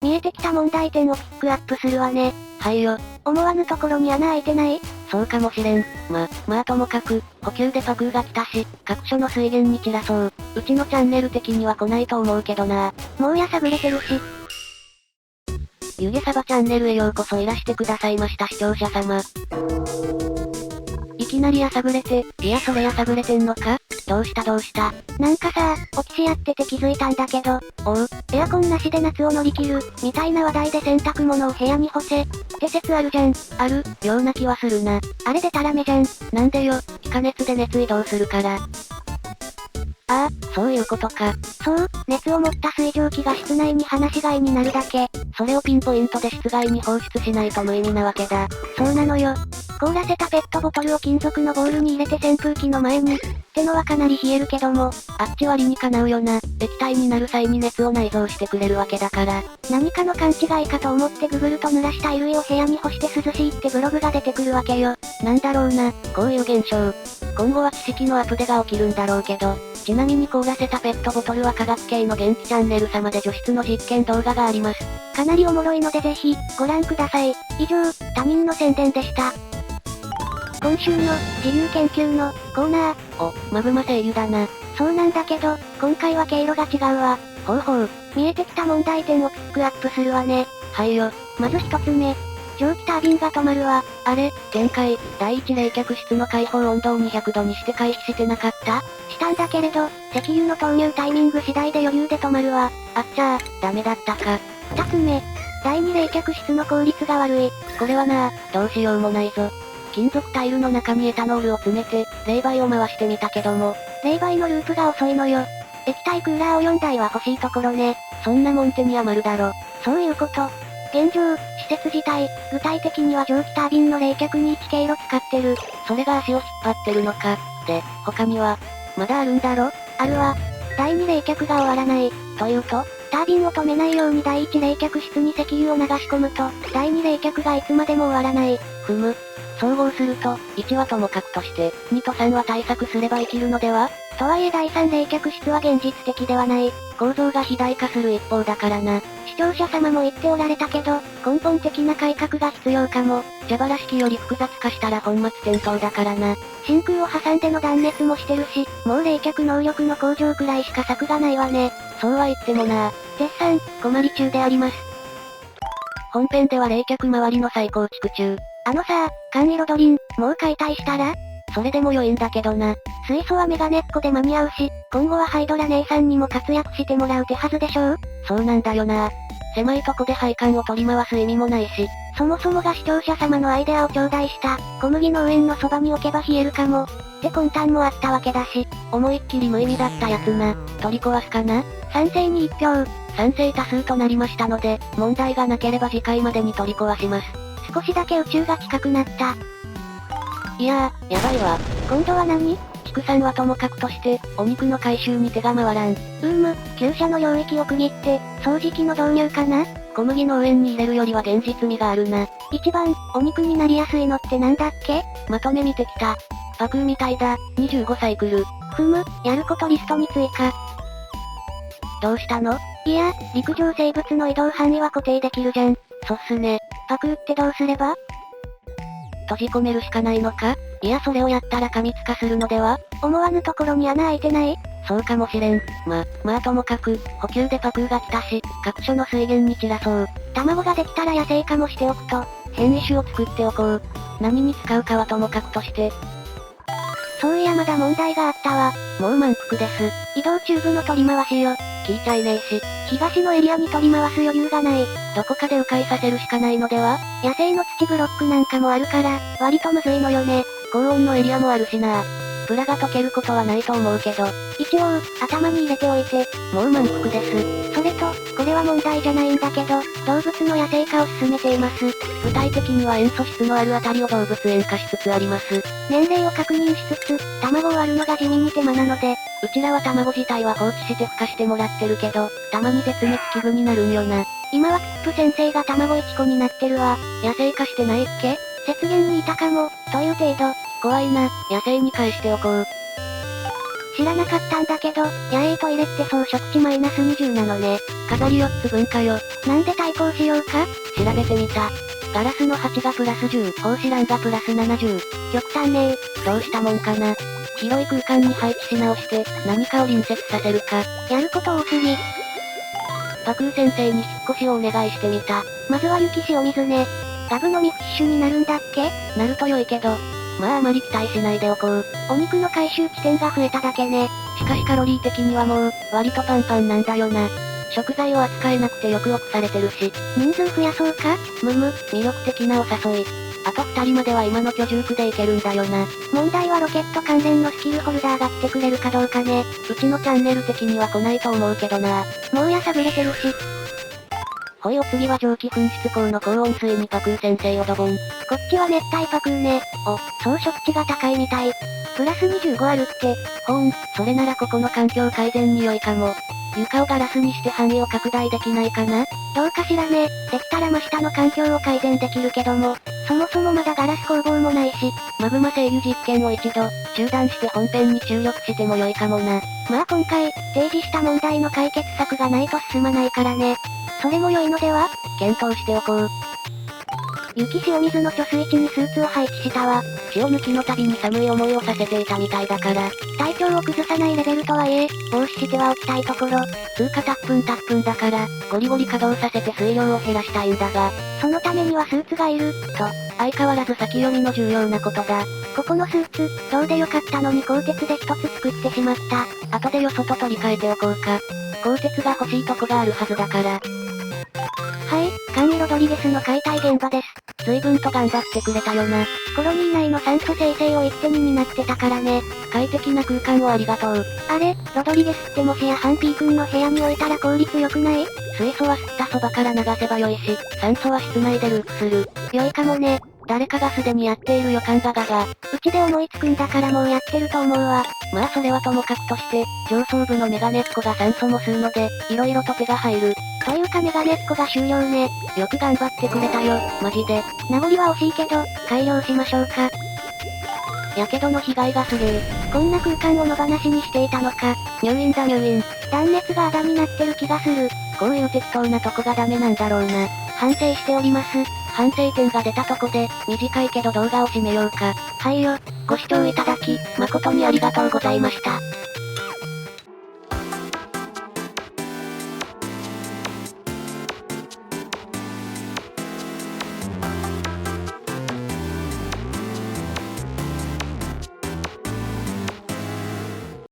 見えてきた問題点をピックアップするわね。はいよ。思わぬところに穴開いてない？そうかもしれん。まあともかく、補給でパクーが来たし、各所の水源に散らそう。うちのチャンネル的には来ないと思うけどな。もうやさぐれてるし。湯気サバチャンネルへようこそいらしてくださいました視聴者様。いきなりやさぐれて、いやそれやさぐれてんのか？どうしたなんかさ、オキシやってて気づいたんだけど、エアコンなしで夏を乗り切る、みたいな話題で洗濯物を部屋に干せ、って説あるじゃん。ある、ような気はするな。あれでたらめじゃん。なんでよ、気化熱で熱移動するから。ああ、そういうことか。そう、熱を持った水蒸気が室内に放し飼いになるだけ。それをピンポイントで室外に放出しないと無意味なわけだ。そうなのよ。凍らせたペットボトルを金属のボウルに入れて扇風機の前に。ってのはかなり冷えるけども、あっちは理にかなうよな。液体になる際に熱を内蔵してくれるわけだから。何かの勘違いかと思ってググると濡らした衣類を部屋に干して涼しいってブログが出てくるわけよ。なんだろうな、こういう現象。今後は知識のアップデが起きるんだろうけど。ちなみに凍らせたペットボトルは科学系の元気チャンネル様で除湿の実験動画があります。かなりおもろいのでぜひ、ご覧ください。以上、他人の宣伝でした。今週の、自由研究の、コーナー。マグマ精油だな。そうなんだけど、今回は経路が違うわ。ほう。見えてきた問題点をピックアップするわね。はいよ。まず一つ目。蒸気タービンが止まるわ。あれ、前回、第一冷却室の開放温度を200度にして回避してなかった？したんだけれど、石油の投入タイミング次第で余裕で止まるわ。あっちゃー、ダメだったか。二つ目。第二冷却室の効率が悪い。これはな、どうしようもないぞ。金属タイルの中にエタノールを詰めて、冷媒を回してみたけども。冷媒のループが遅いのよ。液体クーラーを4台は欲しいところね。そんなもん手に余るだろ。そういうこと。現状、施設自体、具体的には蒸気タービンの冷却に1経路使ってる。それが足を引っ張ってるのか。で、他には、まだあるんだろ？あるわ。第2冷却が終わらない。というと？タービンを止めないように第1冷却室に石油を流し込むと、第2冷却がいつまでも終わらない。総合すると、1はともかくとして、2と3は対策すれば生きるのでは？とはいえ第3冷却室は現実的ではない。構造が肥大化する一方だからな。視聴者様も言っておられたけど、根本的な改革が必要かも。蛇腹式より複雑化したら本末転倒だからな。真空を挟んでの断熱もしてるし、もう冷却能力の向上くらいしか策がないわね。そうは言ってもな。絶賛、困り中であります。本編では冷却周りの再構築中。さ、缶彩りん、もう解体したら？それでも良いんだけどな。水素はメガネっ子で間に合うし、今後はハイドラ姉さんにも活躍してもらう手はずでしょう？そうなんだよな。狭いとこで配管を取り回す意味もないし。そもそもが視聴者様のアイデアを頂戴した、小麦農園のそばに置けば冷えるかも。って魂胆もあったわけだし。思いっきり無意味だったやつな。取り壊すかな？賛成に1票。賛成多数となりましたので、問題がなければ次回までに取り壊します。少しだけ宇宙が近くなった。いやー、やばいわ。今度は何？畜産はともかくとして、お肉の回収に手が回らん。厩舎の領域を区切って、掃除機の導入かな？小麦農園に入れるよりは現実味があるな。一番、お肉になりやすいのってなんだっけ？まとめ見てきた。パクーみたいだ、25サイクル。やることリストに追加。どうしたの？いや、陸上生物の移動範囲は固定できるじゃん。そっすね。パクってどうすれば？閉じ込めるしかないのか？いやそれをやったら過密化するのでは？思わぬところに穴開いてない？そうかもしれん。まあともかく、補給でパクーが来たし、各所の水源に散らそう。卵ができたら野生化もしておくと、変異種を作っておこう。何に使うかはともかくとして。そういやまだ問題があったわ。もう満腹です。移動チューブの取り回しよ。聞いちゃいねえし。東のエリアに取り回す余裕がない。どこかで迂回させるしかないのでは？野生の土ブロックなんかもあるから、割とむずいのよね。高温のエリアもあるしな。プラが溶けることはないと思うけど。一応、頭に入れておいて。もう満腹です。それと、これは問題じゃないんだけど、動物の野生化を進めています。具体的には塩素質のあるあたりを動物園化しつつあります。年齢を確認しつつ、卵を割るのが地味に手間なので、うちらは卵自体は放置して孵化してもらってるけど、たまに絶滅危惧になるんよな。今はピップ先生が卵1個になってるわ。野生化してないっけ？雪原にいたかも、という程度。怖いな、野生に返しておこう。知らなかったんだけど、野営トイレって装飾値マイナス20なのね。飾り4つ分かよ。なんで対抗しようか？調べてみた。ガラスの8がプラス10、格子欄がプラス70。極端ねどうしたもんかな。広い空間に配置し直して、何かを隣接させるか。やること多すぎ。パクー先生に引っ越しをお願いしてみた。まずは雪塩水ね。ガブ飲みフィッシュになるんだっけ？なると良いけど。まああまり期待しないでおこう。お肉の回収地点が増えただけね。しかしカロリー的にはもう、割とパンパンなんだよな。食材を扱えなくてよく臆されてるし。人数増やそうか？魅力的なお誘い。あと2人までは今の居住区で行けるんだよな。問題はロケット関連のスキルホルダーが来てくれるかどうかね。うちのチャンネル的には来ないと思うけどな。もうやさぐれてるし。ほいお次は蒸気噴出口の高温水にパクー先生をドボン。こっちは熱帯パクーね。装飾値が高いみたい。プラス25あるって。それならここの環境改善に良いかも。床をガラスにして範囲を拡大できないかな？どうかしらね。できたら真下の環境を改善できるけども、そもそもまだガラス工房もないし、マグマ製油実験を一度、中断して本編に注力しても良いかもな。まあ今回、提示した問題の解決策がないと進まないからね。それも良いのでは？検討しておこう。雪塩水の貯水池にスーツを配置したわ。潮抜きの度に寒い思いをさせていたみたいだから。体調を崩さないレベルとはいえ、防止してはおきたいところ。通過タップンだから、ゴリゴリ稼働させて水量を減らしたいんだが。そのためにはスーツがいる、と。相変わらず先読みの重要なことだ。ここのスーツ、銅でよかったのに鋼鉄で一つ作ってしまった。後でよそと取り替えておこうか。鋼鉄が欲しいとこがあるはずだから。はい、カンイ・ロドリゲスの解体現場です。随分と頑張ってくれたよな。コロニー内の酸素生成を一手に担ってたからね。快適な空間をありがとう。あれ、ロドリゲスってもしやハンピー君の部屋に置いたら効率良くない？水素は吸ったそばから流せばよいし、酸素は室内でループする。良いかもね。誰かがすでにやっている予感が。うちで思いつくんだからもうやってると思うわ。まあそれはともかくとして、上層部のメガネっ子が酸素も吸うので、色々と手が入る。というかメガネっ子が終了ね。よく頑張ってくれたよ、マジで。名残は惜しいけど、改良しましょうか。やけどの被害がすげえ。こんな空間を野放しにしていたのか。入院。断熱があだになってる気がする。こういう適当なとこがダメなんだろうな。反省しております。反省点が出たとこで、短いけど動画を締めようか。はいよ。ご視聴いただき、誠にありがとうございました。